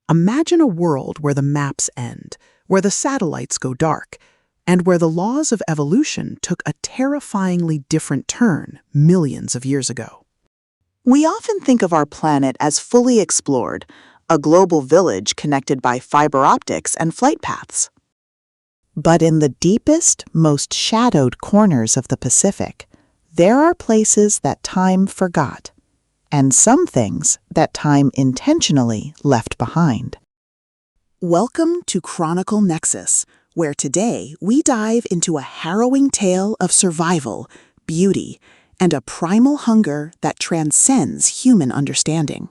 Imagine a world where the maps end, where the satellites go dark, and where the laws of evolution took a terrifyingly different turn millions of years ago. We often think of our planet as fully explored, a global village connected by fiber optics and flight paths. But in the deepest, most shadowed corners of the Pacific, there are places that time forgot, and some things that time intentionally left behind. Welcome to Chronicle Nexus, where today we dive into a harrowing tale of survival, beauty, and a primal hunger that transcends human understanding.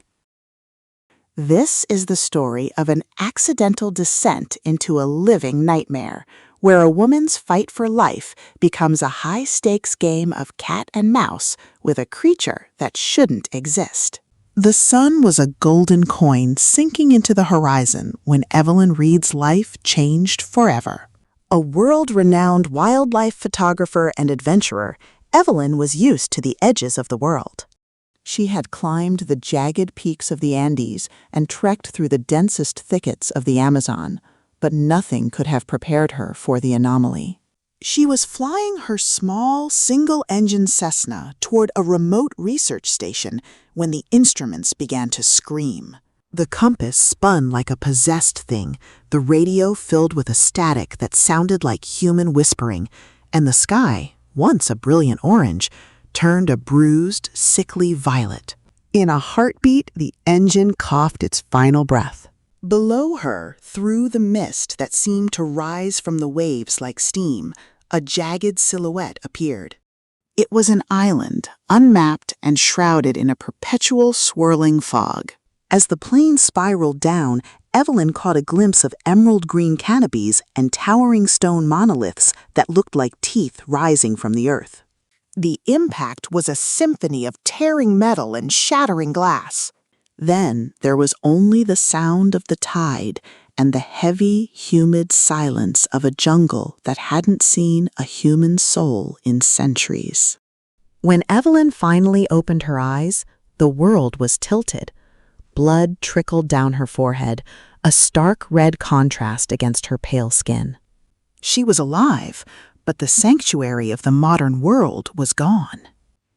This is the story of an accidental descent into a living nightmare, where a woman's fight for life becomes a high-stakes game of cat and mouse with a creature that shouldn't exist. The sun was a golden coin sinking into the horizon when Evelyn Reed's life changed forever. A world-renowned wildlife photographer and adventurer, Evelyn was used to the edges of the world. She had climbed the jagged peaks of the Andes and trekked through the densest thickets of the Amazon, but nothing could have prepared her for the anomaly. She was flying her small, single-engine Cessna toward a remote research station when the instruments began to scream. The compass spun like a possessed thing, the radio filled with a static that sounded like human whispering, and the sky, once a brilliant orange, turned a bruised, sickly violet. In a heartbeat, the engine coughed its final breath. Below her, through the mist that seemed to rise from the waves like steam, a jagged silhouette appeared. It was an island, unmapped and shrouded in a perpetual swirling fog. As the plane spiraled down, Evelyn caught a glimpse of emerald-green canopies and towering stone monoliths that looked like teeth rising from the earth. The impact was a symphony of tearing metal and shattering glass. Then there was only the sound of the tide and the heavy, humid silence of a jungle that hadn't seen a human soul in centuries. When Evelyn finally opened her eyes, the world was tilted. Blood trickled down her forehead, a stark red contrast against her pale skin. She was alive, but the sanctuary of the modern world was gone.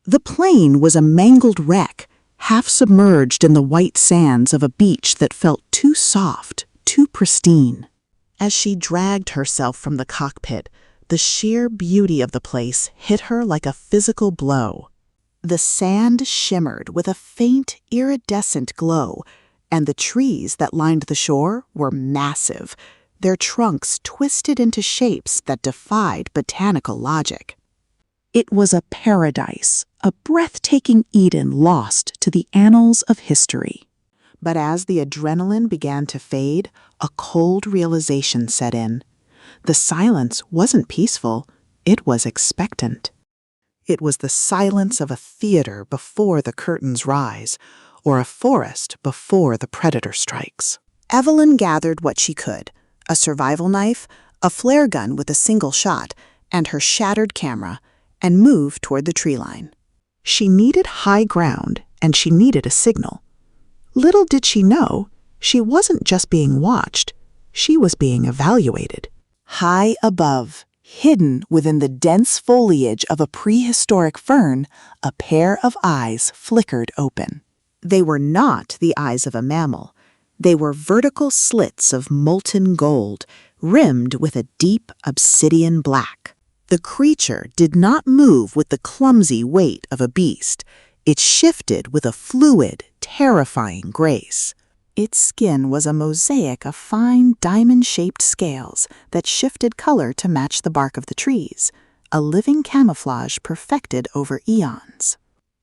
The plane was a mangled wreck, half submerged in the white sands of a beach that felt too soft, too pristine. As she dragged herself from the cockpit, the sheer beauty of the place hit her like a physical blow. The sand shimmered with a faint, iridescent glow, and the trees that lined the shore were massive, their trunks twisted into shapes that defied botanical logic. It was a paradise, a breathtaking Eden lost to the annals of history. But as the adrenaline began to fade, a cold realization set in. The silence wasn't peaceful, it was expectant. It was the silence of a theater before the curtains rise, or a forest before the predator strikes. Evelyn gathered what she could: a survival knife, a flare gun with a single shot, and her shattered camera, and moved toward the tree line. She needed high ground, and she needed a signal. Little did she know, she wasn't just being watched, she was being evaluated. High above, hidden within the dense foliage of a prehistoric fern, a pair of eyes flickered open. They were not the eyes of a mammal. They were vertical slits of molten gold, rimmed with a deep obsidian black. The creature did not move with the clumsy weight of a beast. It shifted with a fluid, terrifying grace. Its skin was a mosaic of fine, diamond-shaped scales that shifted color to match the bark of the trees, a living camouflage perfected over eons.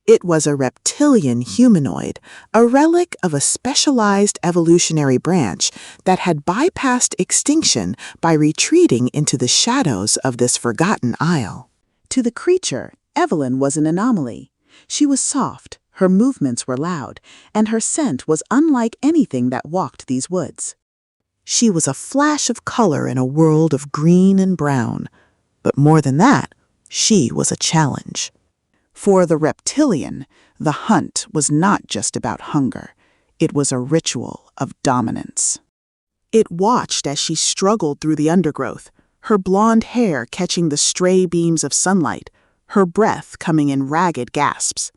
It was a reptilian humanoid, a relic of a specialized evolutionary branch that had bypassed extinction by retreating into the shadows of this forgotten isle. To the creature, Evelyn was an anomaly. She was soft, her movements were loud, and her scent was unlike anything that walked these woods. She was a flash of color in a world of green and brown, but more than that, she was a challenge. For the reptilian, the hunt was not just about hunger. It was a ritual, of dominance. It watched as she struggled through the undergrowth, her blonde hair catching the stray beams of sunlight, her breath coming in ragged gasps.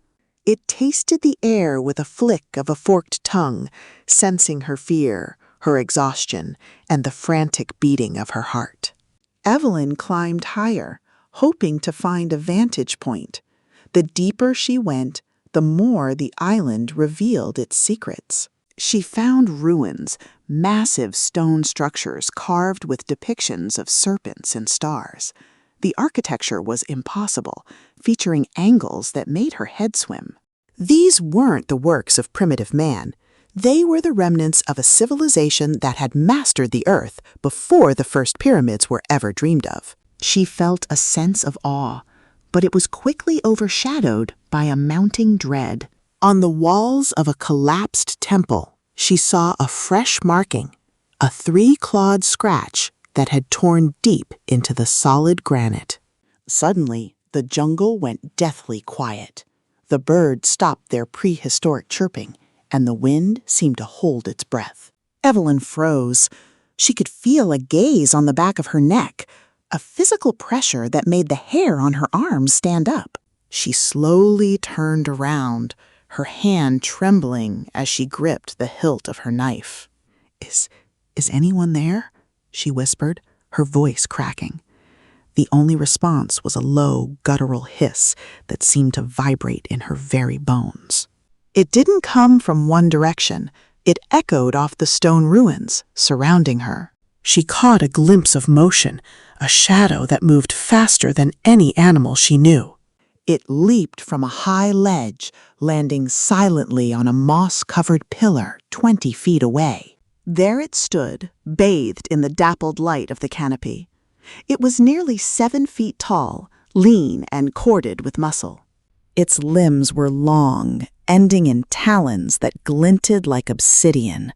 It tasted the air with a flick of a forked tongue, sensing her fear, her exhaustion, and the frantic beating of her heart. Evelyn climbed higher, hoping to find a vantage point. The deeper she went, the more the island revealed its secrets. She found ruins, massive stone structures carved with depictions of serpents and stars. The architecture was impossible, featuring angles that made her head swim. These weren't the works of primitive man. They were the remnants of a civilization that had mastered the earth before the first pyramids were ever dreamed of. She felt a sense of awe, but it was quickly overshadowed by a mounting dread. On the walls of a collapsed temple, she saw a fresh marking, a 3-clawed scratch that had torn deep into the solid granite. Suddenly, the jungle went deathly quiet. The birds stopped their prehistoric chirping, and the wind seemed to hold its breath. Evelyn froze. She could feel a gaze on the back of her neck, a physical pressure that made the hair on her arms stand up. She slowly turned around, her hand trembling as she gripped the hilt of her knife. Is anyone there?" she whispered, her voice cracking. The only response was a low, guttural hiss that seemed to vibrate in her very bones. It didn't come from one direction. It echoed off the stone ruins surrounding her. She caught a glimpse of motion, a shadow that moved faster than any animal she knew. It leaped from a high ledge, landing silently on a moss-covered pillar 20 feet away. There it stood, bathed in the dappled light of the canopy. It was nearly 7 feet tall, lean and corded with muscle. Its limbs were long, ending in talons that glinted like obsidian.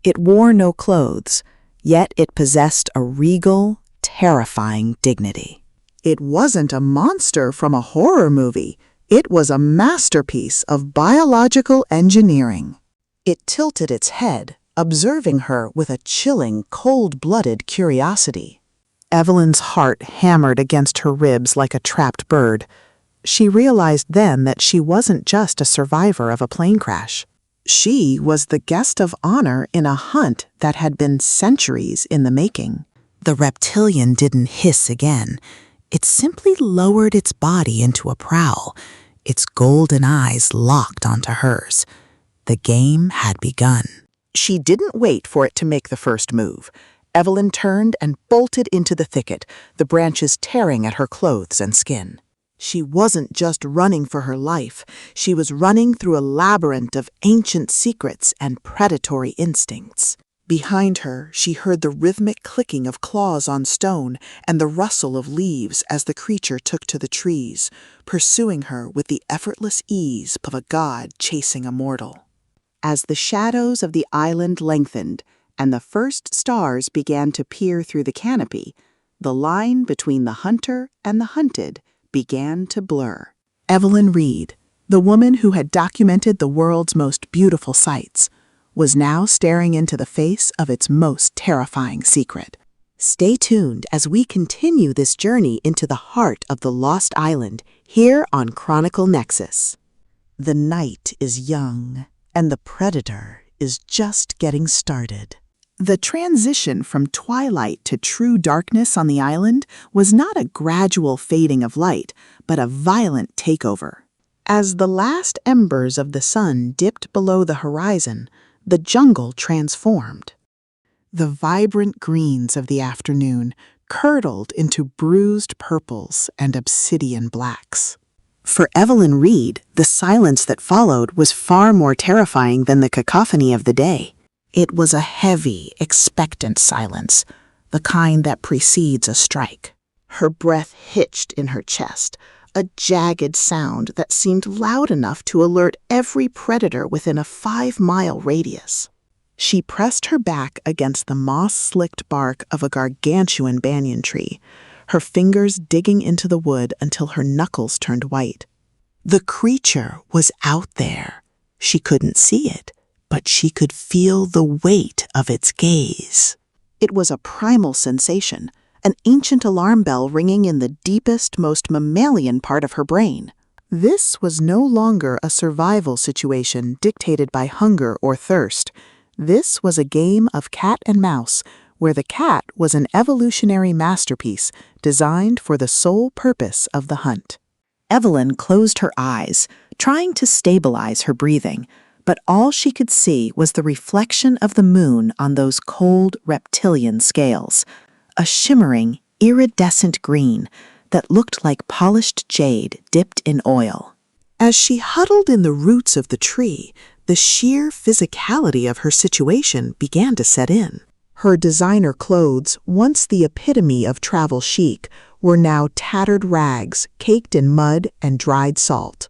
It wore no clothes, yet it possessed a regal, terrifying dignity. It wasn't a monster from a horror movie. It was a masterpiece of biological engineering. It tilted its head, observing her with a chilling, cold-blooded curiosity. Evelyn's heart hammered against her ribs like a trapped bird. She realized then that she wasn't just a survivor of a plane crash. She was the guest of honor in a hunt that had been centuries in the making. The reptilian didn't hiss again. It simply lowered its body into a prowl, its golden eyes locked onto hers. The game had begun. She didn't wait for it to make the first move. Evelyn turned and bolted into the thicket, the branches tearing at her clothes and skin. She wasn't just running for her life. She was running through a labyrinth of ancient secrets and predatory instincts. Behind her, she heard the rhythmic clicking of claws on stone and the rustle of leaves as the creature took to the trees, pursuing her with the effortless ease of a god chasing a mortal. As the shadows of the island lengthened and the first stars began to peer through the canopy, the line between the hunter and the hunted began to blur. Evelyn Reed, the woman who had documented the world's most beautiful sights, was now staring into the face of its most terrifying secret. Stay tuned as we continue this journey into the heart of the Lost Island here on Chronicle Nexus. The night is young, and the predator is just getting started. The transition from twilight to true darkness on the island was not a gradual fading of light, but a violent takeover. As the last embers of the sun dipped below the horizon, the jungle transformed. The vibrant greens of the afternoon curdled into bruised purples and obsidian blacks. For Evelyn Reed, the silence that followed was far more terrifying than the cacophony of the day. It was a heavy, expectant silence, the kind that precedes a strike. Her breath hitched in her chest, a jagged sound that seemed loud enough to alert every predator within a 5-mile radius. She pressed her back against the moss-slicked bark of a gargantuan banyan tree, her fingers digging into the wood until her knuckles turned white. The creature was out there. She couldn't see it, but she could feel the weight of its gaze. It was a primal sensation, an ancient alarm bell ringing in the deepest, most mammalian part of her brain. This was no longer a survival situation dictated by hunger or thirst. This was a game of cat and mouse, where the cat was an evolutionary masterpiece designed for the sole purpose of the hunt. Evelyn closed her eyes, trying to stabilize her breathing, but all she could see was the reflection of the moon on those cold reptilian scales, a shimmering, iridescent green that looked like polished jade dipped in oil. As she huddled in the roots of the tree, the sheer physicality of her situation began to set in. Her designer clothes, once the epitome of travel chic, were now tattered rags caked in mud and dried salt.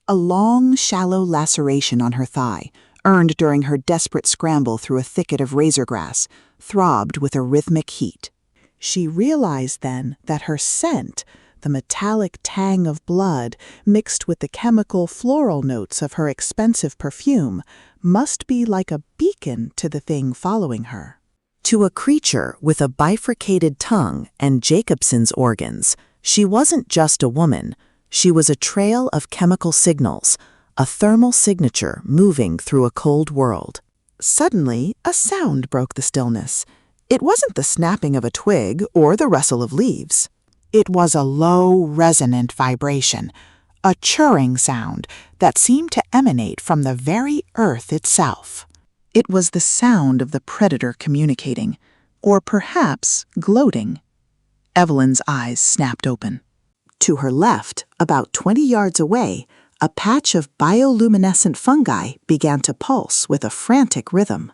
A long, shallow laceration on her thigh, earned during her desperate scramble through a thicket of razor grass, throbbed with a rhythmic heat. She realized then that her scent, the metallic tang of blood mixed with the chemical floral notes of her expensive perfume, must be like a beacon to the thing following her. To a creature with a bifurcated tongue and Jacobson's organs, she wasn't just a woman. She was a trail of chemical signals, a thermal signature moving through a cold world. Suddenly, a sound broke the stillness. It wasn't the snapping of a twig or the rustle of leaves. It was a low, resonant vibration, a churring sound that seemed to emanate from the very earth itself. It was the sound of the predator communicating, or perhaps gloating. Evelyn's eyes snapped open. To her left, about 20 yards away, a patch of bioluminescent fungi began to pulse with a frantic rhythm.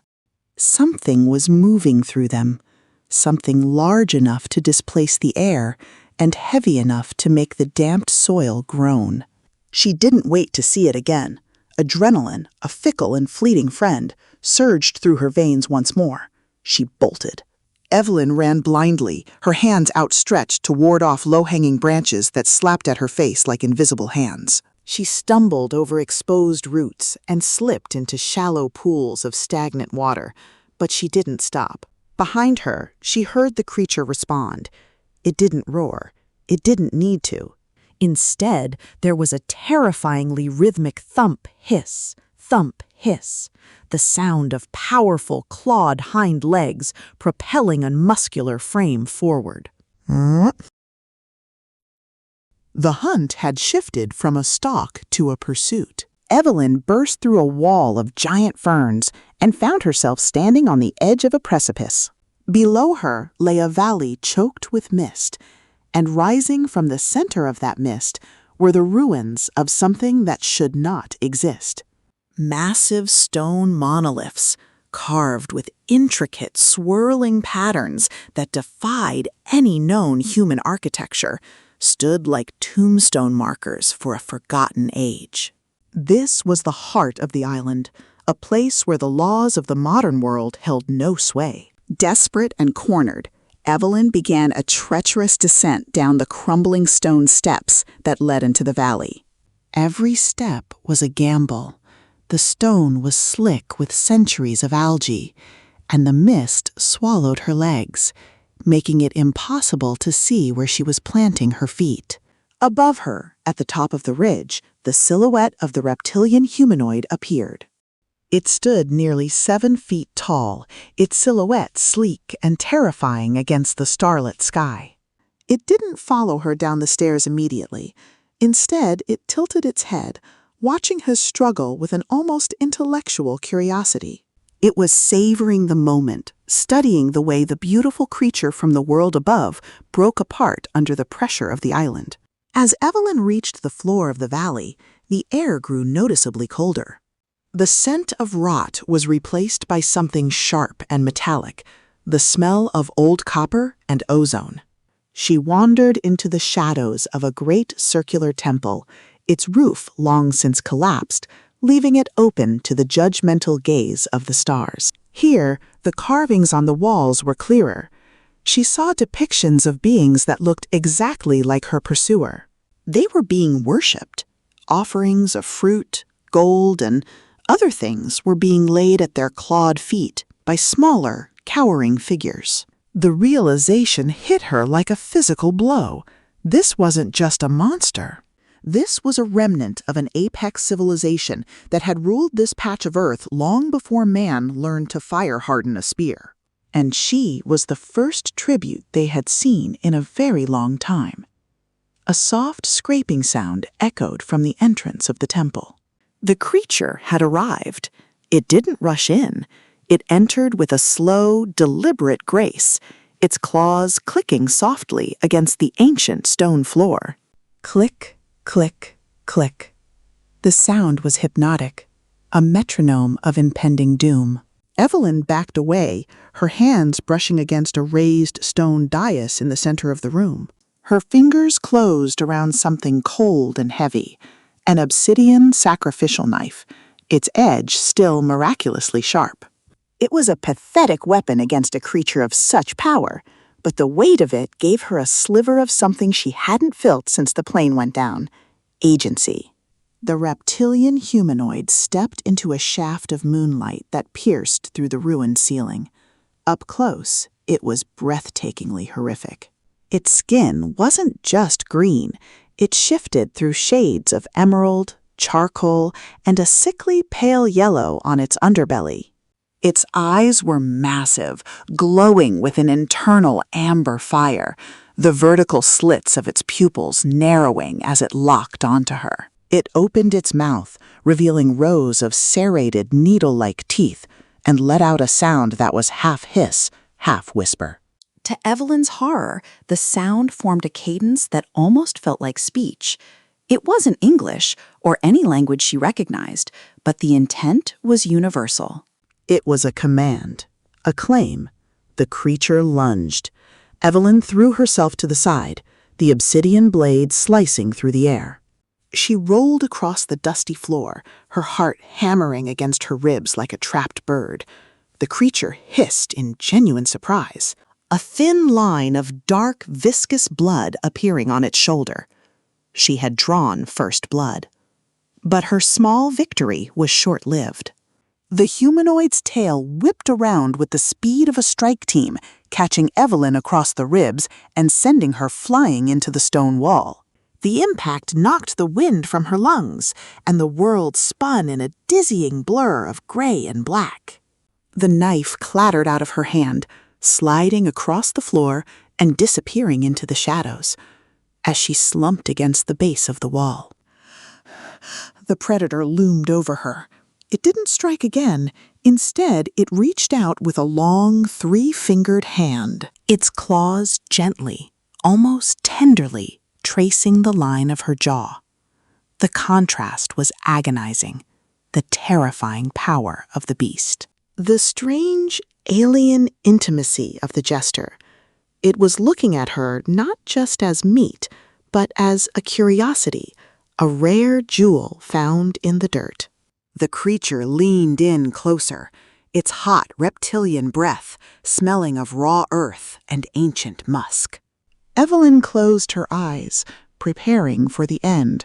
Something was moving through them, something large enough to displace the air and heavy enough to make the damped soil groan. She didn't wait to see it again. Adrenaline, a fickle and fleeting friend, surged through her veins once more. She bolted. Evelyn ran blindly, her hands outstretched to ward off low-hanging branches that slapped at her face like invisible hands. She stumbled over exposed roots and slipped into shallow pools of stagnant water, but she didn't stop. Behind her, she heard the creature respond. It didn't roar. It didn't need to. Instead, there was a terrifyingly rhythmic thump, hiss, the sound of powerful clawed hind legs propelling a muscular frame forward. The hunt had shifted from a stalk to a pursuit. Evelyn burst through a wall of giant ferns and found herself standing on the edge of a precipice. Below her lay a valley choked with mist, and rising from the center of that mist were the ruins of something that should not exist. Massive stone monoliths, carved with intricate, swirling patterns that defied any known human architecture, stood like tombstone markers for a forgotten age. This was the heart of the island, a place where the laws of the modern world held no sway. Desperate and cornered, Evelyn began a treacherous descent down the crumbling stone steps that led into the valley. Every step was a gamble. The stone was slick with centuries of algae, and the mist swallowed her legs, making it impossible to see where she was planting her feet. Above her, at the top of the ridge, the silhouette of the reptilian humanoid appeared. It stood nearly 7 feet tall, its silhouette sleek and terrifying against the starlit sky. It didn't follow her down the stairs immediately. Instead, it tilted its head, watching her struggle with an almost intellectual curiosity. It was savoring the moment, studying the way the beautiful creature from the world above broke apart under the pressure of the island. As Evelyn reached the floor of the valley, the air grew noticeably colder. The scent of rot was replaced by something sharp and metallic, the smell of old copper and ozone. She wandered into the shadows of a great circular temple, its roof long since collapsed, leaving it open to the judgmental gaze of the stars. Here, the carvings on the walls were clearer. She saw depictions of beings that looked exactly like her pursuer. They were being worshipped, offerings of fruit, gold, and Other things were being laid at their clawed feet by smaller, cowering figures. The realization hit her like a physical blow. This wasn't just a monster. This was a remnant of an apex civilization that had ruled this patch of Earth long before man learned to fire-harden a spear. And she was the first tribute they had seen in a very long time. A soft scraping sound echoed from the entrance of the temple. The creature had arrived. It didn't rush in. It entered with a slow, deliberate grace, its claws clicking softly against the ancient stone floor. Click, click, click. The sound was hypnotic, a metronome of impending doom. Evelyn backed away, her hands brushing against a raised stone dais in the center of the room. Her fingers closed around something cold and heavy, an obsidian sacrificial knife, its edge still miraculously sharp. It was a pathetic weapon against a creature of such power, but the weight of it gave her a sliver of something she hadn't felt since the plane went down: agency. The reptilian humanoid stepped into a shaft of moonlight that pierced through the ruined ceiling. Up close, it was breathtakingly horrific. Its skin wasn't just green. It shifted through shades of emerald, charcoal, and a sickly pale yellow on its underbelly. Its eyes were massive, glowing with an internal amber fire, the vertical slits of its pupils narrowing as it locked onto her. It opened its mouth, revealing rows of serrated, needle-like teeth, and let out a sound that was half hiss, half whisper. To Evelyn's horror, the sound formed a cadence that almost felt like speech. It wasn't English or any language she recognized, but the intent was universal. It was a command, a claim. The creature lunged. Evelyn threw herself to the side, the obsidian blade slicing through the air. She rolled across the dusty floor, her heart hammering against her ribs like a trapped bird. The creature hissed in genuine surprise, a thin line of dark, viscous blood appearing on its shoulder. She had drawn first blood. But her small victory was short-lived. The humanoid's tail whipped around with the speed of a strike team, catching Evelyn across the ribs and sending her flying into the stone wall. The impact knocked the wind from her lungs, and the world spun in a dizzying blur of gray and black. The knife clattered out of her hand, sliding across the floor and disappearing into the shadows, as she slumped against the base of the wall. The predator loomed over her. It didn't strike again. Instead, it reached out with a long, three-fingered hand, its claws gently, almost tenderly, tracing the line of her jaw. The contrast was agonizing, the terrifying power of the beast. The strange, alien intimacy of the jester. It was looking at her not just as meat, but as a curiosity, a rare jewel found in the dirt. The creature leaned in closer, its hot reptilian breath smelling of raw earth and ancient musk. Evelyn closed her eyes, preparing for the end,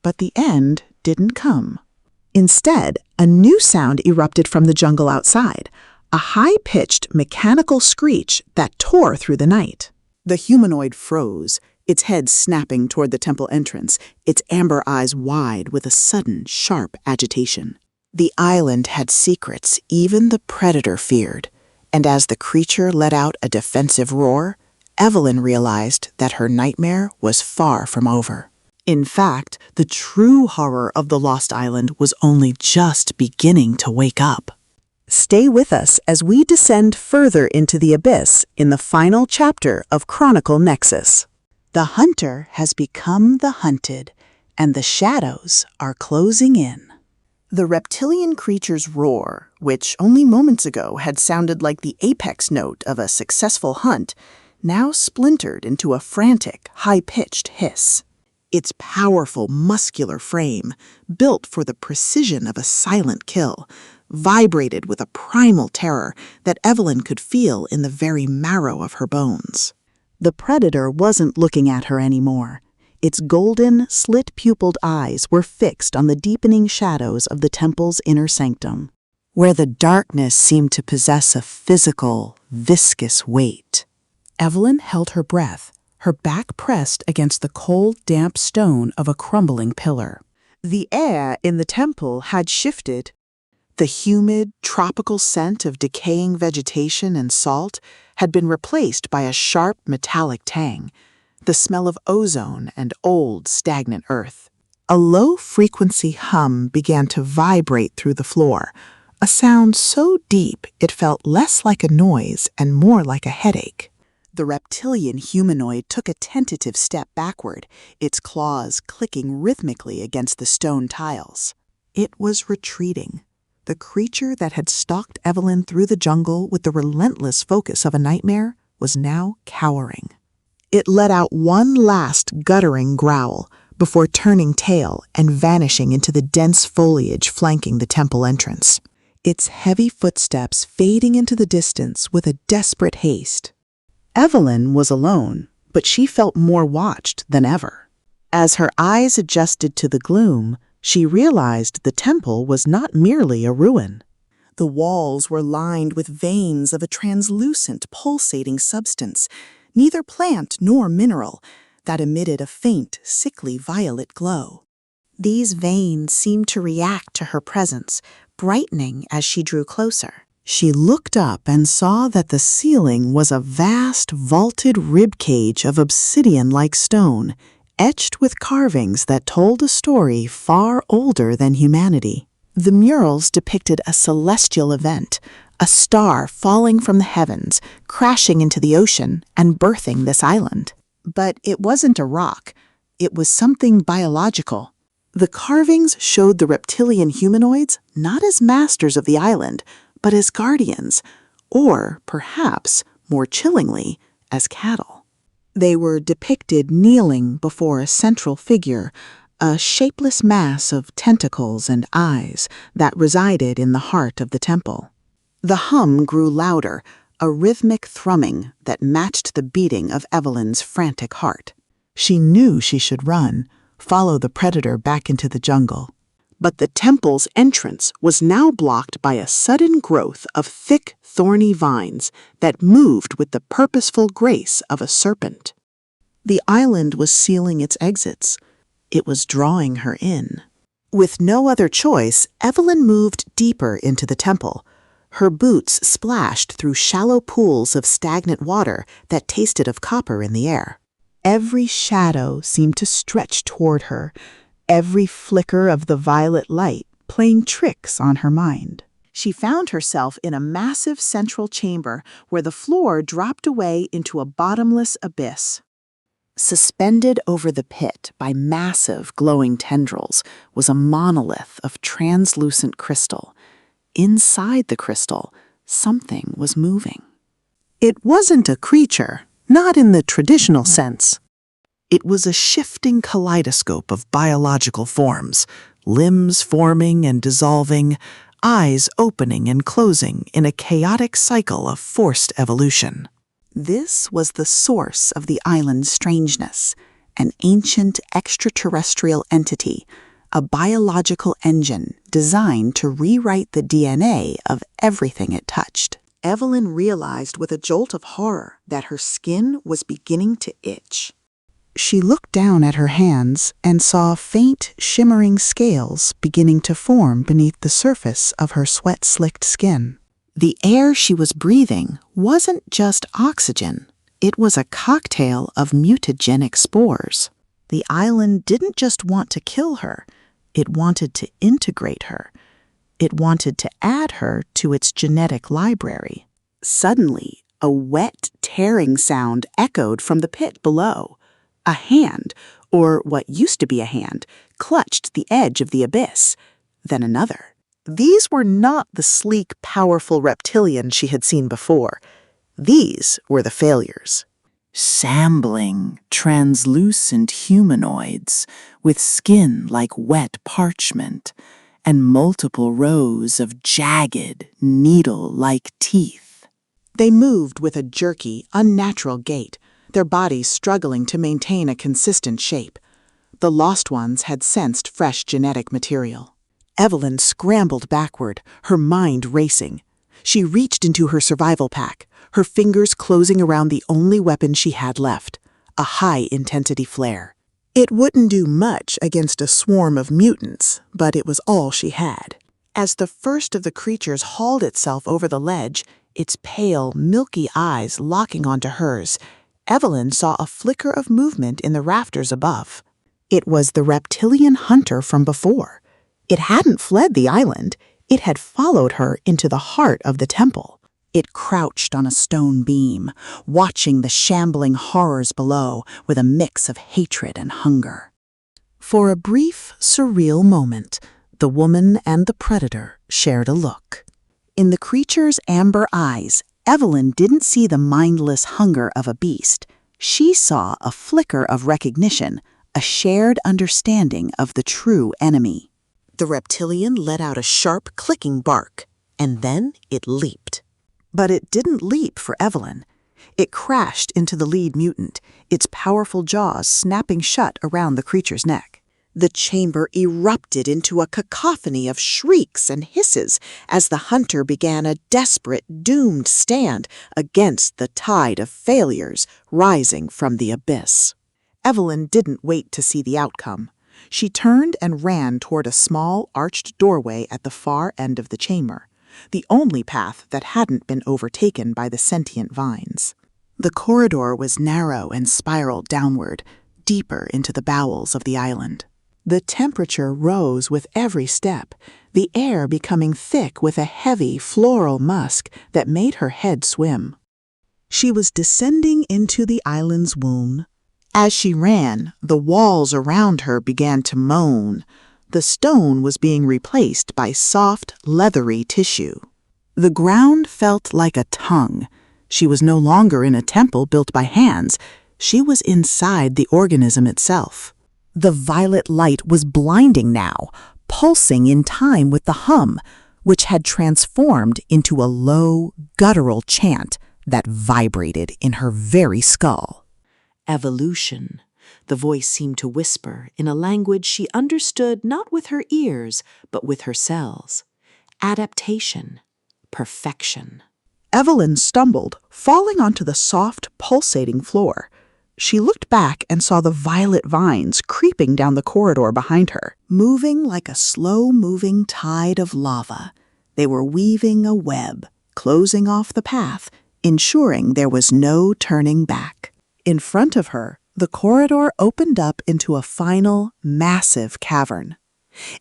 but the end didn't come. Instead, a new sound erupted from the jungle outside, a high-pitched mechanical screech that tore through the night. The humanoid froze, its head snapping toward the temple entrance, its amber eyes wide with a sudden, sharp agitation. The island had secrets even the predator feared, and as the creature let out a defensive roar, Evelyn realized that her nightmare was far from over. In fact, the true horror of the Lost Island was only just beginning to wake up. Stay with us as we descend further into the abyss in the final chapter of Chronicle Nexus. The hunter has become the hunted, and the shadows are closing in. The reptilian creature's roar, which only moments ago had sounded like the apex note of a successful hunt, now splintered into a frantic, high-pitched hiss. Its powerful, muscular frame, built for the precision of a silent kill, vibrated with a primal terror that Evelyn could feel in the very marrow of her bones. The predator wasn't looking at her anymore. Its golden, slit-pupiled eyes were fixed on the deepening shadows of the temple's inner sanctum, where the darkness seemed to possess a physical, viscous weight. Evelyn held her breath, her back pressed against the cold, damp stone of a crumbling pillar. The air in the temple had shifted. The humid, tropical scent of decaying vegetation and salt had been replaced by a sharp, metallic tang, the smell of ozone and old, stagnant earth. A low-frequency hum began to vibrate through the floor, a sound so deep it felt less like a noise and more like a headache. The reptilian humanoid took a tentative step backward, its claws clicking rhythmically against the stone tiles. It was retreating. The creature that had stalked Evelyn through the jungle with the relentless focus of a nightmare was now cowering. It let out one last guttering growl before turning tail and vanishing into the dense foliage flanking the temple entrance, its heavy footsteps fading into the distance with a desperate haste. Evelyn was alone, but she felt more watched than ever. As her eyes adjusted to the gloom, she realized the temple was not merely a ruin. The walls were lined with veins of a translucent, pulsating substance, neither plant nor mineral, that emitted a faint, sickly violet glow. These veins seemed to react to her presence, brightening as she drew closer. She looked up and saw that the ceiling was a vast, vaulted ribcage of obsidian-like stone, etched with carvings that told a story far older than humanity. The murals depicted a celestial event, a star falling from the heavens, crashing into the ocean, and birthing this island. But it wasn't a rock. It was something biological. The carvings showed the reptilian humanoids not as masters of the island, but as guardians, or perhaps, more chillingly, as cattle. They were depicted kneeling before a central figure, a shapeless mass of tentacles and eyes that resided in the heart of the temple. The hum grew louder, a rhythmic thrumming that matched the beating of Evelyn's frantic heart. She knew she should run, follow the predator back into the jungle. But the temple's entrance was now blocked by a sudden growth of thick, thorny vines that moved with the purposeful grace of a serpent. The island was sealing its exits. It was drawing her in. With no other choice, Evelyn moved deeper into the temple. Her boots splashed through shallow pools of stagnant water that tasted of copper in the air. Every shadow seemed to stretch toward her, every flicker of the violet light playing tricks on her mind. She found herself in a massive central chamber where the floor dropped away into a bottomless abyss. Suspended over the pit by massive glowing tendrils was a monolith of translucent crystal. Inside the crystal, something was moving. It wasn't a creature, not in the traditional sense. It was a shifting kaleidoscope of biological forms, limbs forming and dissolving, eyes opening and closing in a chaotic cycle of forced evolution. This was the source of the island's strangeness, an ancient extraterrestrial entity, a biological engine designed to rewrite the DNA of everything it touched. Evelyn realized with a jolt of horror that her skin was beginning to itch. She looked down at her hands and saw faint, shimmering scales beginning to form beneath the surface of her sweat-slicked skin. The air she was breathing wasn't just oxygen. It was a cocktail of mutagenic spores. The island didn't just want to kill her. It wanted to integrate her. It wanted to add her to its genetic library. Suddenly, a wet, tearing sound echoed from the pit below. A hand, or what used to be a hand, clutched the edge of the abyss. Then another. These were not the sleek, powerful reptilian she had seen before. These were the failures. Shambling, translucent humanoids with skin like wet parchment and multiple rows of jagged, needle-like teeth. They moved with a jerky, unnatural gait, their bodies struggling to maintain a consistent shape. The lost ones had sensed fresh genetic material. Evelyn scrambled backward, her mind racing. She reached into her survival pack, her fingers closing around the only weapon she had left, a high-intensity flare. It wouldn't do much against a swarm of mutants, but it was all she had. As the first of the creatures hauled itself over the ledge, its pale, milky eyes locking onto hers, Evelyn saw a flicker of movement in the rafters above. It was the reptilian hunter from before. It hadn't fled the island. It had followed her into the heart of the temple. It crouched on a stone beam, watching the shambling horrors below with a mix of hatred and hunger. For a brief, surreal moment, the woman and the predator shared a look. In the creature's amber eyes, Evelyn didn't see the mindless hunger of a beast. She saw a flicker of recognition, a shared understanding of the true enemy. The reptilian let out a sharp, clicking bark, and then it leaped. But it didn't leap for Evelyn. It crashed into the lead mutant, its powerful jaws snapping shut around the creature's neck. The chamber erupted into a cacophony of shrieks and hisses as the hunter began a desperate, doomed stand against the tide of failures rising from the abyss. Evelyn didn't wait to see the outcome. She turned and ran toward a small, arched doorway at the far end of the chamber, the only path that hadn't been overtaken by the sentient vines. The corridor was narrow and spiraled downward, deeper into the bowels of the island. The temperature rose with every step, the air becoming thick with a heavy, floral musk that made her head swim. She was descending into the island's womb. As she ran, the walls around her began to moan. The stone was being replaced by soft, leathery tissue. The ground felt like a tongue. She was no longer in a temple built by hands. She was inside the organism itself. The violet light was blinding now, pulsing in time with the hum, which had transformed into a low, guttural chant that vibrated in her very skull. Evolution, the voice seemed to whisper in a language she understood not with her ears, but with her cells. Adaptation, perfection. Evelyn stumbled, falling onto the soft, pulsating floor. She looked back and saw the violet vines creeping down the corridor behind her, moving like a slow-moving tide of lava. They were weaving a web, closing off the path, ensuring there was no turning back. In front of her, the corridor opened up into a final, massive cavern.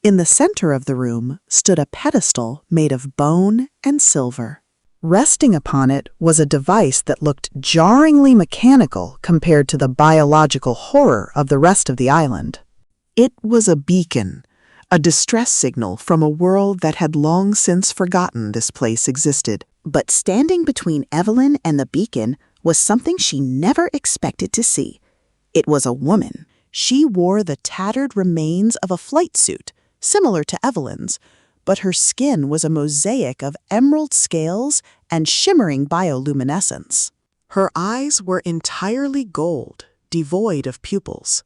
In the center of the room stood a pedestal made of bone and silver. Resting upon it was a device that looked jarringly mechanical compared to the biological horror of the rest of the island. It was a beacon, a distress signal from a world that had long since forgotten this place existed. But standing between Evelyn and the beacon was something she never expected to see. It was a woman. She wore the tattered remains of a flight suit, similar to Evelyn's, but her skin was a mosaic of emerald scales and shimmering bioluminescence. Her eyes were entirely gold, devoid of pupils.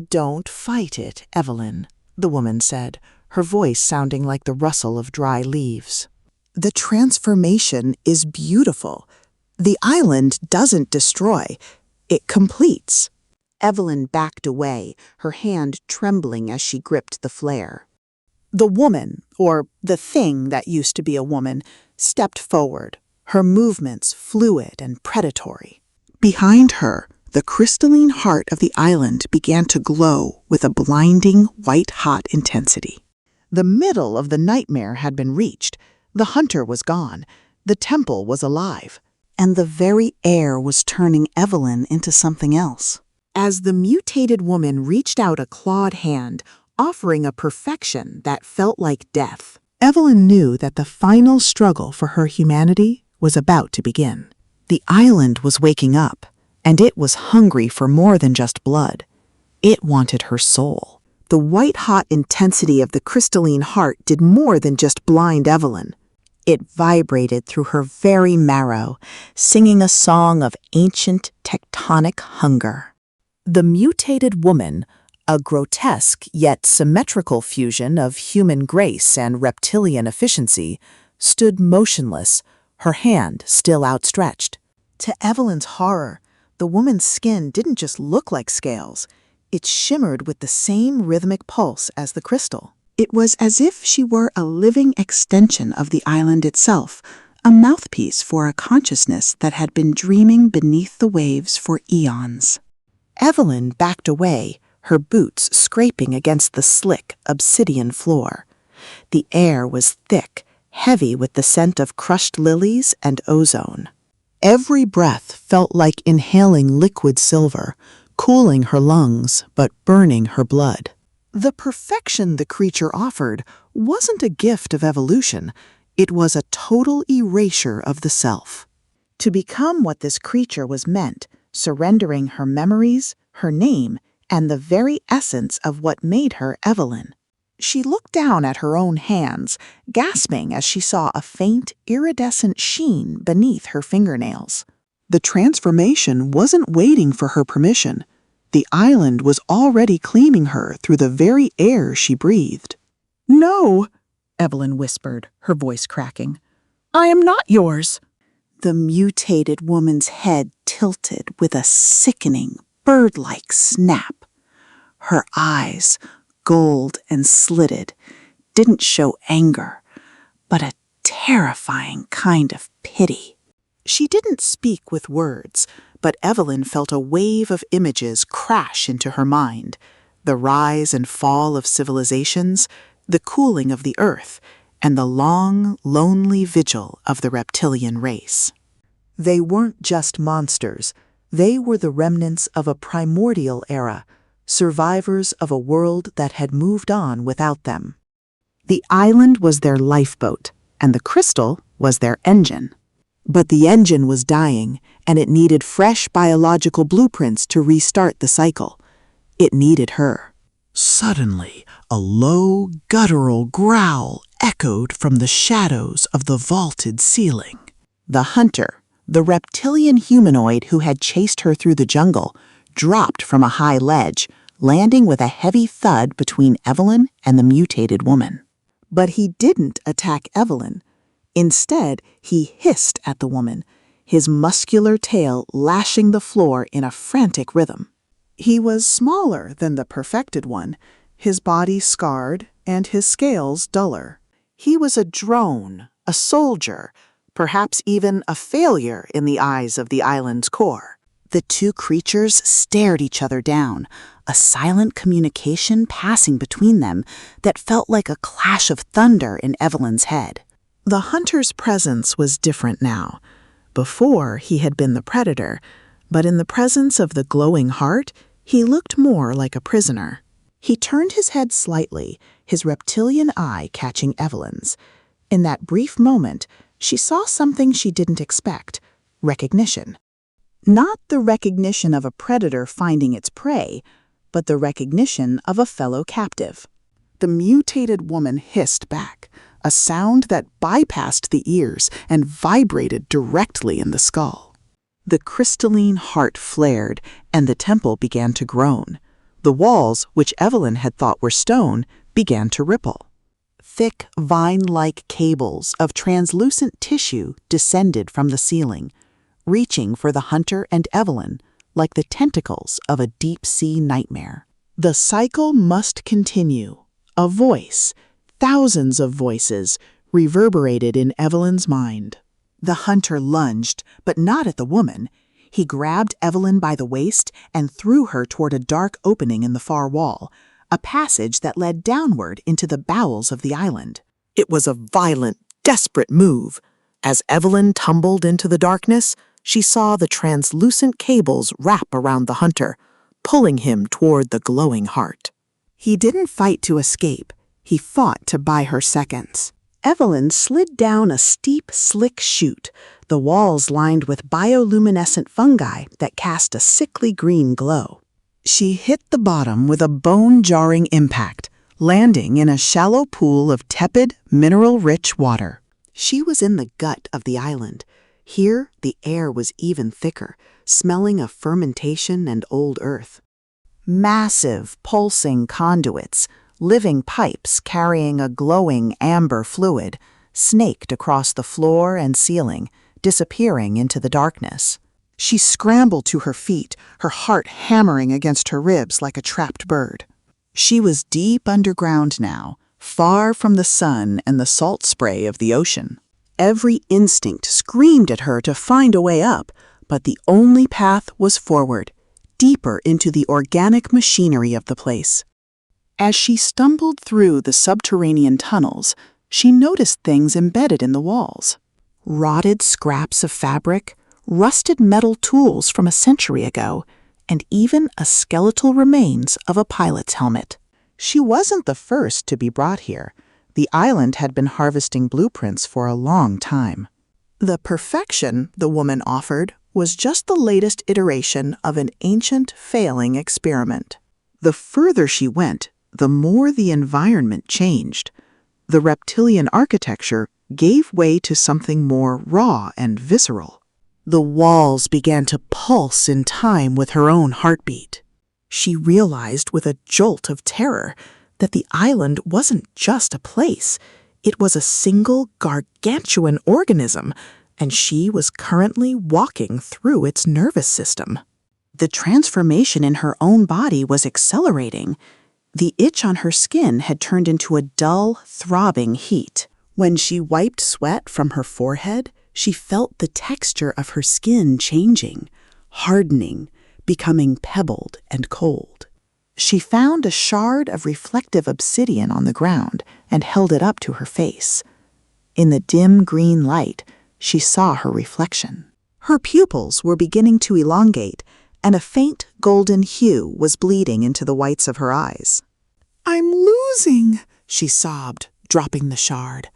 "Don't fight it, Evelyn," the woman said, her voice sounding like the rustle of dry leaves. "The transformation is beautiful. The island doesn't destroy, it completes." Evelyn backed away, her hand trembling as she gripped the flare. The woman, or the thing that used to be a woman, stepped forward, her movements fluid and predatory. Behind her, the crystalline heart of the island began to glow with a blinding, white-hot intensity. The middle of the nightmare had been reached. The hunter was gone. The temple was alive. And the very air was turning Evelyn into something else. As the mutated woman reached out a clawed hand, offering a perfection that felt like death, Evelyn knew that the final struggle for her humanity was about to begin. The island was waking up, and it was hungry for more than just blood. It wanted her soul. The white-hot intensity of the crystalline heart did more than just blind Evelyn. It vibrated through her very marrow, singing a song of ancient tectonic hunger. The mutated woman, A grotesque yet symmetrical fusion of human grace and reptilian efficiency, stood motionless, her hand still outstretched. To Evelyn's horror, the woman's skin didn't just look like scales. It shimmered with the same rhythmic pulse as the crystal. It was as if she were a living extension of the island itself, a mouthpiece for a consciousness that had been dreaming beneath the waves for eons. Evelyn backed away, her boots scraping against the slick obsidian floor. The air was thick, heavy with the scent of crushed lilies and ozone. Every breath felt like inhaling liquid silver, cooling her lungs but burning her blood. The perfection the creature offered wasn't a gift of evolution, it was a total erasure of the self. To become what this creature was meant, surrendering her memories, her name, and the very essence of what made her Evelyn. She looked down at her own hands, gasping as she saw a faint, iridescent sheen beneath her fingernails. The transformation wasn't waiting for her permission. The island was already claiming her through the very air she breathed. "No," Evelyn whispered, her voice cracking. "I am not yours." The mutated woman's head tilted with a sickening, bird-like snap. Her eyes, gold and slitted, didn't show anger, but a terrifying kind of pity. She didn't speak with words, but Evelyn felt a wave of images crash into her mind. The rise and fall of civilizations, the cooling of the earth, and the long, lonely vigil of the reptilian race. They weren't just monsters. They were the remnants of a primordial era, survivors of a world that had moved on without them. The island was their lifeboat, and the crystal was their engine. But the engine was dying, and it needed fresh biological blueprints to restart the cycle. It needed her. Suddenly, a low, guttural growl echoed from the shadows of the vaulted ceiling. The hunter, the reptilian humanoid who had chased her through the jungle, dropped from a high ledge, landing with a heavy thud between Evelyn and the mutated woman. But he didn't attack Evelyn. Instead, he hissed at the woman, his muscular tail lashing the floor in a frantic rhythm. He was smaller than the perfected one, his body scarred and his scales duller. He was a drone, a soldier, perhaps even a failure in the eyes of the island's core. The two creatures stared each other down, a silent communication passing between them that felt like a clash of thunder in Evelyn's head. The hunter's presence was different now. Before, he had been the predator, but in the presence of the glowing heart, he looked more like a prisoner. He turned his head slightly, his reptilian eye catching Evelyn's. In that brief moment, she saw something she didn't expect: recognition. Not the recognition of a predator finding its prey, but the recognition of a fellow captive. The mutated woman hissed back, a sound that bypassed the ears and vibrated directly in the skull. The crystalline heart flared, and the temple began to groan. The walls, which Evelyn had thought were stone, began to ripple. Thick, vine-like cables of translucent tissue descended from the ceiling, reaching for the hunter and Evelyn like the tentacles of a deep-sea nightmare. The cycle must continue. A voice, thousands of voices, reverberated in Evelyn's mind. The hunter lunged, but not at the woman. He grabbed Evelyn by the waist and threw her toward a dark opening in the far wall, a passage that led downward into the bowels of the island. It was a violent, desperate move. As Evelyn tumbled into the darkness, she saw the translucent cables wrap around the hunter, pulling him toward the glowing heart. He didn't fight to escape. He fought to buy her seconds. Evelyn slid down a steep, slick chute, the walls lined with bioluminescent fungi that cast a sickly green glow. She hit the bottom with a bone-jarring impact, landing in a shallow pool of tepid, mineral-rich water. She was in the gut of the island. Here, the air was even thicker, smelling of fermentation and old earth. Massive, pulsing conduits, living pipes carrying a glowing amber fluid, snaked across the floor and ceiling, disappearing into the darkness. She scrambled to her feet, her heart hammering against her ribs like a trapped bird. She was deep underground now, far from the sun and the salt spray of the ocean. Every instinct screamed at her to find a way up, but the only path was forward, deeper into the organic machinery of the place. As she stumbled through the subterranean tunnels, she noticed things embedded in the walls. Rotted scraps of fabric, rusted metal tools from a century ago, and even a skeletal remains of a pilot's helmet. She wasn't the first to be brought here. The island had been harvesting blueprints for a long time. The perfection the woman offered was just the latest iteration of an ancient, failing experiment. The further she went, the more the environment changed. The reptilian architecture gave way to something more raw and visceral. The walls began to pulse in time with her own heartbeat. She realized with a jolt of terror that the island wasn't just a place. It was a single gargantuan organism, and she was currently walking through its nervous system. The transformation in her own body was accelerating. The itch on her skin had turned into a dull, throbbing heat. When she wiped sweat from her forehead, she felt the texture of her skin changing, hardening, becoming pebbled and cold. She found a shard of reflective obsidian on the ground and held it up to her face. In the dim green light, she saw her reflection. Her pupils were beginning to elongate, and a faint golden hue was bleeding into the whites of her eyes. "I'm losing," she sobbed, dropping the shard.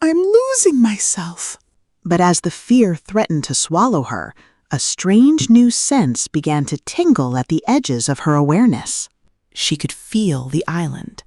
"I'm losing myself." But as the fear threatened to swallow her, a strange new sense began to tingle at the edges of her awareness. She could feel the island,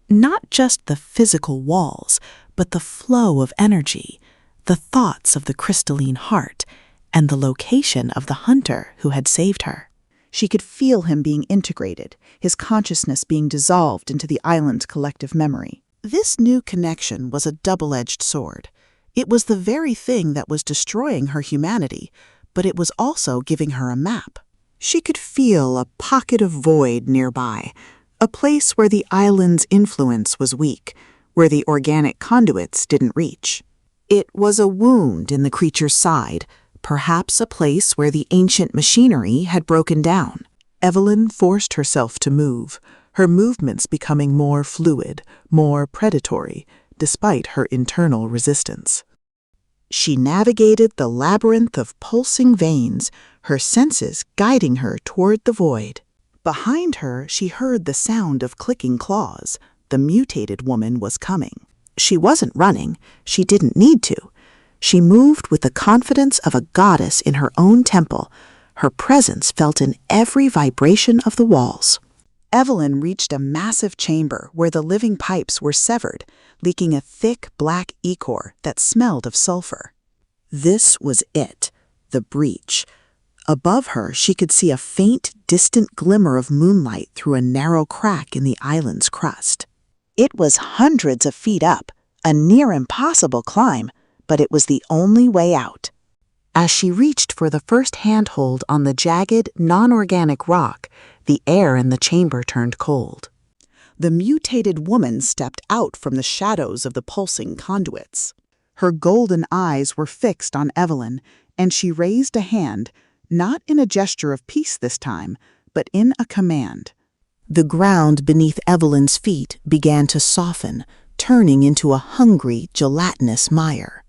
not just the physical walls, but the flow of energy, the thoughts of the crystalline heart, and the location of the hunter who had saved her. She could feel him being integrated, his consciousness being dissolved into the island's collective memory. This new connection was a double-edged sword. It was the very thing that was destroying her humanity, but it was also giving her a map. She could feel a pocket of void nearby, a place where the island's influence was weak, where the organic conduits didn't reach. It was a wound in the creature's side, perhaps a place where the ancient machinery had broken down. Evelyn forced herself to move, her movements becoming more fluid, more predatory, despite her internal resistance. She navigated the labyrinth of pulsing veins, her senses guiding her toward the void. Behind her, she heard the sound of clicking claws. The mutated woman was coming. She wasn't running. She didn't need to. She moved with the confidence of a goddess in her own temple, her presence felt in every vibration of the walls. Evelyn reached a massive chamber where the living pipes were severed, leaking a thick black ichor that smelled of sulfur. This was it, the breach. Above her, she could see a faint, distant glimmer of moonlight through a narrow crack in the island's crust. It was hundreds of feet up, a near-impossible climb, but it was the only way out. As she reached for the first handhold on the jagged, non-organic rock, the air in the chamber turned cold. The mutated woman stepped out from the shadows of the pulsing conduits. Her golden eyes were fixed on Evelyn, and she raised a hand, not in a gesture of peace this time, but in a command. The ground beneath Evelyn's feet began to soften, turning into a hungry, gelatinous mire.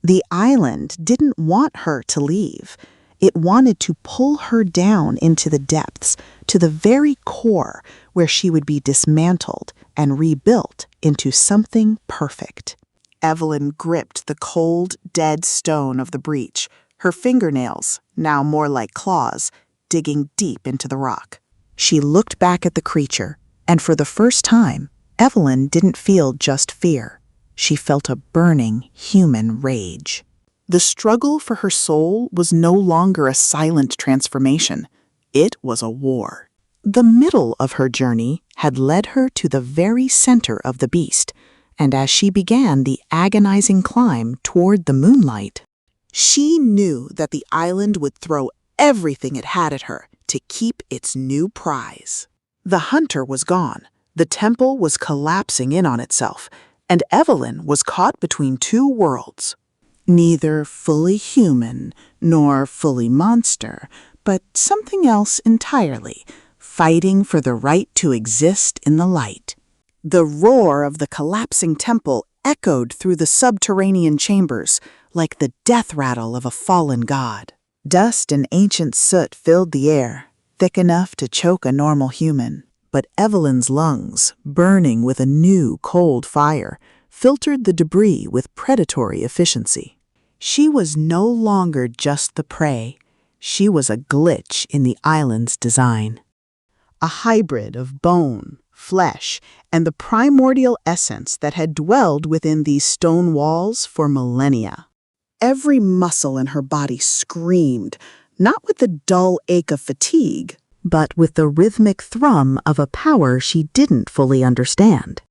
The island didn't want her to leave. It wanted to pull her down into the depths, to the very core where she would be dismantled and rebuilt into something perfect. Evelyn gripped the cold, dead stone of the breach, her fingernails, now more like claws, digging deep into the rock. She looked back at the creature, and for the first time, Evelyn didn't feel just fear. She felt a burning human rage. The struggle for her soul was no longer a silent transformation. It was a war. The middle of her journey had led her to the very center of the beast, and as she began the agonizing climb toward the moonlight, she knew that the island would throw everything it had at her to keep its new prize. The hunter was gone, the temple was collapsing in on itself, and Evelyn was caught between two worlds. Neither fully human nor fully monster, but something else entirely, fighting for the right to exist in the light. The roar of the collapsing temple echoed through the subterranean chambers like the death rattle of a fallen god. Dust and ancient soot filled the air, thick enough to choke a normal human. But Evelyn's lungs, burning with a new cold fire, filtered the debris with predatory efficiency. She was no longer just the prey. She was a glitch in the island's design. A hybrid of bone, flesh, and the primordial essence that had dwelled within these stone walls for millennia. Every muscle in her body screamed, not with the dull ache of fatigue, but with the rhythmic thrum of a power she didn't fully understand.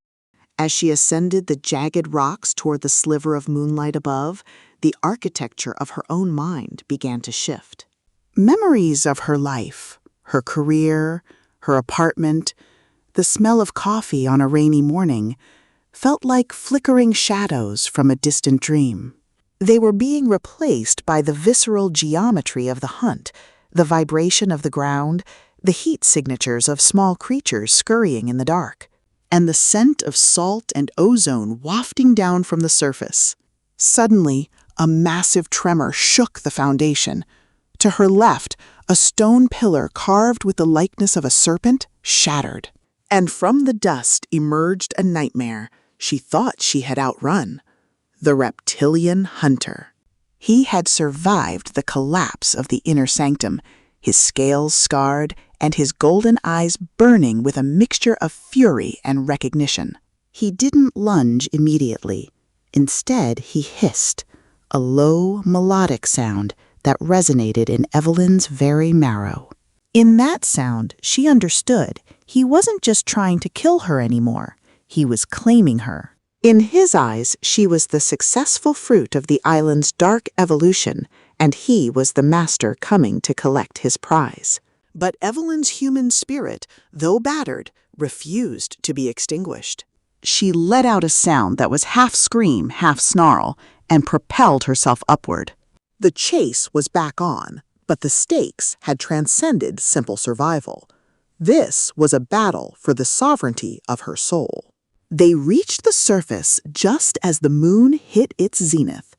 As she ascended the jagged rocks toward the sliver of moonlight above, the architecture of her own mind began to shift. Memories of her life, her career, her apartment, the smell of coffee on a rainy morning, felt like flickering shadows from a distant dream. They were being replaced by the visceral geometry of the hunt, the vibration of the ground, the heat signatures of small creatures scurrying in the dark, and the scent of salt and ozone wafting down from the surface. Suddenly, a massive tremor shook the foundation. To her left, a stone pillar carved with the likeness of a serpent shattered. And from the dust emerged a nightmare she thought she had outrun. The Reptilian Hunter. He had survived the collapse of the inner sanctum, his scales scarred and his golden eyes burning with a mixture of fury and recognition. He didn't lunge immediately. Instead, he hissed, a low, melodic sound that resonated in Evelyn's very marrow. In that sound, she understood he wasn't just trying to kill her anymore. He was claiming her. In his eyes, she was the successful fruit of the island's dark evolution, and he was the master coming to collect his prize. But Evelyn's human spirit, though battered, refused to be extinguished. She let out a sound that was half scream, half snarl, and propelled herself upward. The chase was back on, but the stakes had transcended simple survival. This was a battle for the sovereignty of her soul. They reached the surface just as the moon hit its zenith.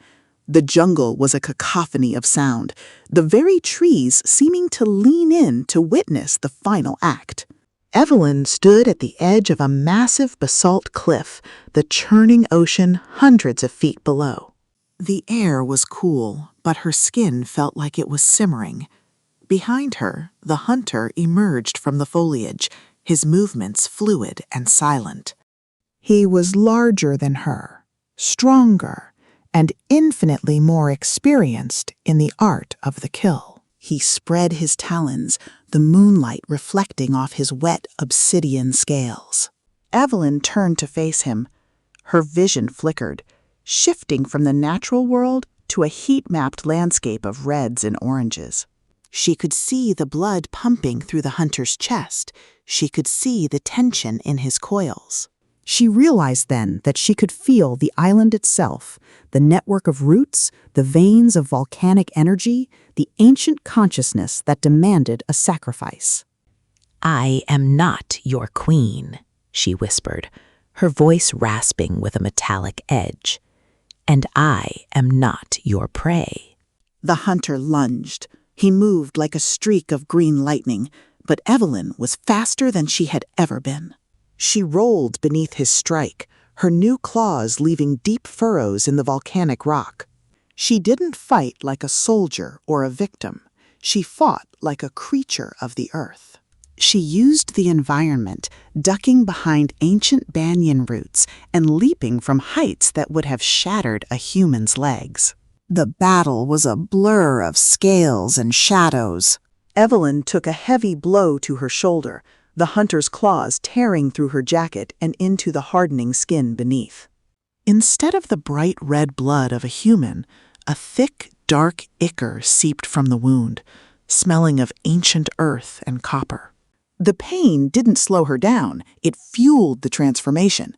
The jungle was a cacophony of sound, the very trees seeming to lean in to witness the final act. Evelyn stood at the edge of a massive basalt cliff, the churning ocean hundreds of feet below. The air was cool, but her skin felt like it was simmering. Behind her, the hunter emerged from the foliage, his movements fluid and silent. He was larger than her, stronger, and infinitely more experienced in the art of the kill. He spread his talons, the moonlight reflecting off his wet obsidian scales. Evelyn turned to face him. Her vision flickered, shifting from the natural world to a heat-mapped landscape of reds and oranges. She could see the blood pumping through the hunter's chest. She could see the tension in his coils. She realized then that she could feel the island itself, the network of roots, the veins of volcanic energy, the ancient consciousness that demanded a sacrifice. "I am not your queen," she whispered, her voice rasping with a metallic edge. "And I am not your prey." The hunter lunged. He moved like a streak of green lightning, but Evelyn was faster than she had ever been. She rolled beneath his strike, her new claws leaving deep furrows in the volcanic rock. She didn't fight like a soldier or a victim. She fought like a creature of the earth. She used the environment, ducking behind ancient banyan roots and leaping from heights that would have shattered a human's legs. The battle was a blur of scales and shadows. Evelyn took a heavy blow to her shoulder, the hunter's claws tearing through her jacket and into the hardening skin beneath. Instead of the bright red blood of a human, a thick, dark ichor seeped from the wound, smelling of ancient earth and copper. The pain didn't slow her down, it fueled the transformation.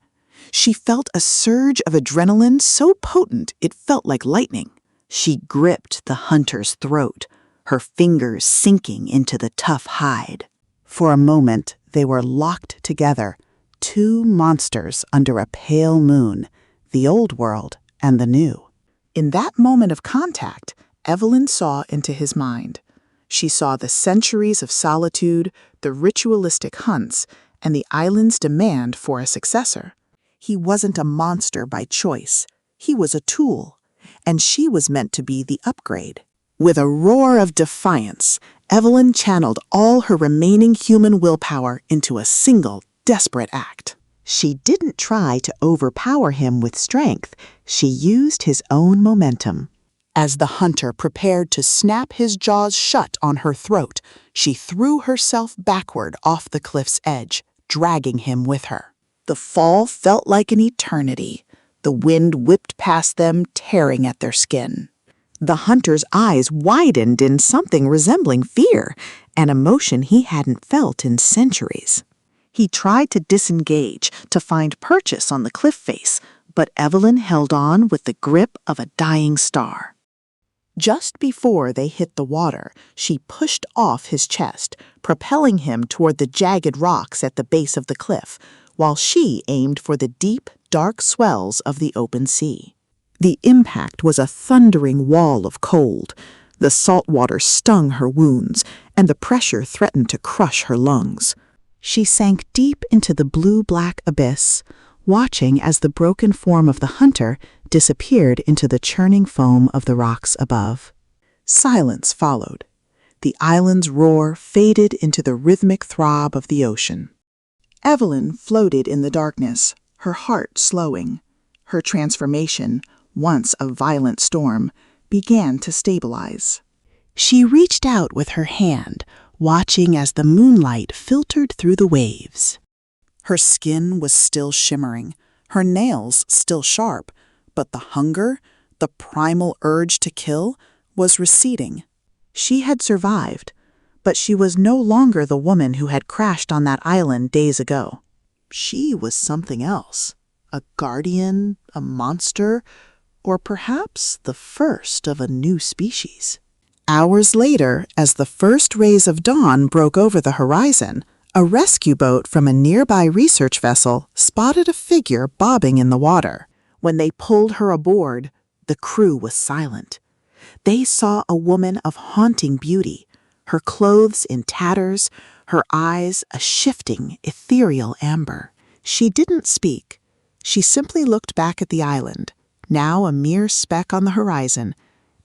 She felt a surge of adrenaline so potent it felt like lightning. She gripped the hunter's throat, her fingers sinking into the tough hide. For a moment, they were locked together, two monsters under a pale moon, the old world and the new. In that moment of contact, Evelyn saw into his mind. She saw the centuries of solitude, the ritualistic hunts, and the island's demand for a successor. He wasn't a monster by choice. He was a tool, and she was meant to be the upgrade. With a roar of defiance, Evelyn channeled all her remaining human willpower into a single, desperate act. She didn't try to overpower him with strength. She used his own momentum. As the hunter prepared to snap his jaws shut on her throat, she threw herself backward off the cliff's edge, dragging him with her. The fall felt like an eternity. The wind whipped past them, tearing at their skin. The hunter's eyes widened in something resembling fear, an emotion he hadn't felt in centuries. He tried to disengage, to find purchase on the cliff face, but Evelyn held on with the grip of a dying star. Just before they hit the water, she pushed off his chest, propelling him toward the jagged rocks at the base of the cliff, while she aimed for the deep, dark swells of the open sea. The impact was a thundering wall of cold. The salt water stung her wounds, and the pressure threatened to crush her lungs. She sank deep into the blue-black abyss, watching as the broken form of the hunter disappeared into the churning foam of the rocks above. Silence followed. The island's roar faded into the rhythmic throb of the ocean. Evelyn floated in the darkness, her heart slowing. Her transformation, once a violent storm, began to stabilize. She reached out with her hand, watching as the moonlight filtered through the waves. Her skin was still shimmering, her nails still sharp, but the hunger, the primal urge to kill, was receding. She had survived, but she was no longer the woman who had crashed on that island days ago. She was something else, a guardian, a monster, or perhaps the first of a new species. Hours later, as the first rays of dawn broke over the horizon, a rescue boat from a nearby research vessel spotted a figure bobbing in the water. When they pulled her aboard, the crew was silent. They saw a woman of haunting beauty, her clothes in tatters, her eyes a shifting, ethereal amber. She didn't speak. She simply looked back at the island, now a mere speck on the horizon,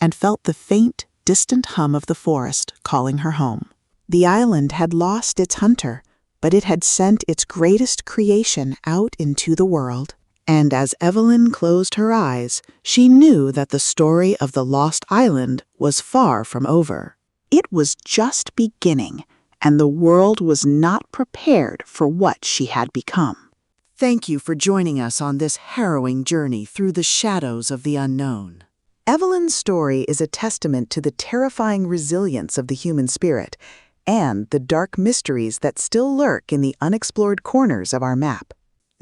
and felt the faint, distant hum of the forest calling her home. The island had lost its hunter, but it had sent its greatest creation out into the world. And as Evelyn closed her eyes, she knew that the story of the lost island was far from over. It was just beginning, and the world was not prepared for what she had become. Thank you for joining us on this harrowing journey through the shadows of the unknown. Evelyn's story is a testament to the terrifying resilience of the human spirit and the dark mysteries that still lurk in the unexplored corners of our map.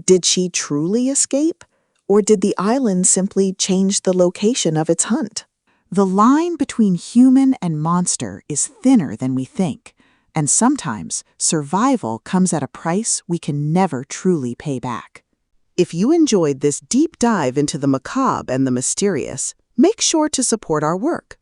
Did she truly escape, or did the island simply change the location of its hunt? The line between human and monster is thinner than we think, and sometimes survival comes at a price we can never truly pay back. If you enjoyed this deep dive into the macabre and the mysterious, make sure to support our work.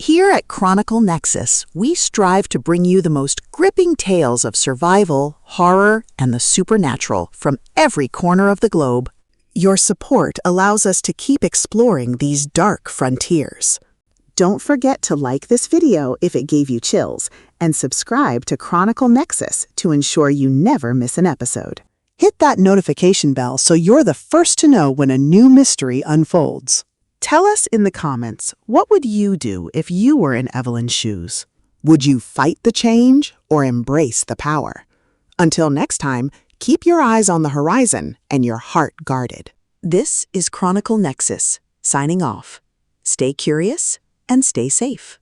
Here at Chronicle Nexus, we strive to bring you the most gripping tales of survival, horror, and the supernatural from every corner of the globe. Your support allows us to keep exploring these dark frontiers. Don't forget to like this video if it gave you chills, and subscribe to Chronicle Nexus to ensure you never miss an episode. Hit that notification bell so you're the first to know when a new mystery unfolds. Tell us in the comments, what would you do if you were in Evelyn's shoes? Would you fight the change or embrace the power? Until next time, keep your eyes on the horizon and your heart guarded. This is Chronicle Nexus, signing off. Stay curious and stay safe.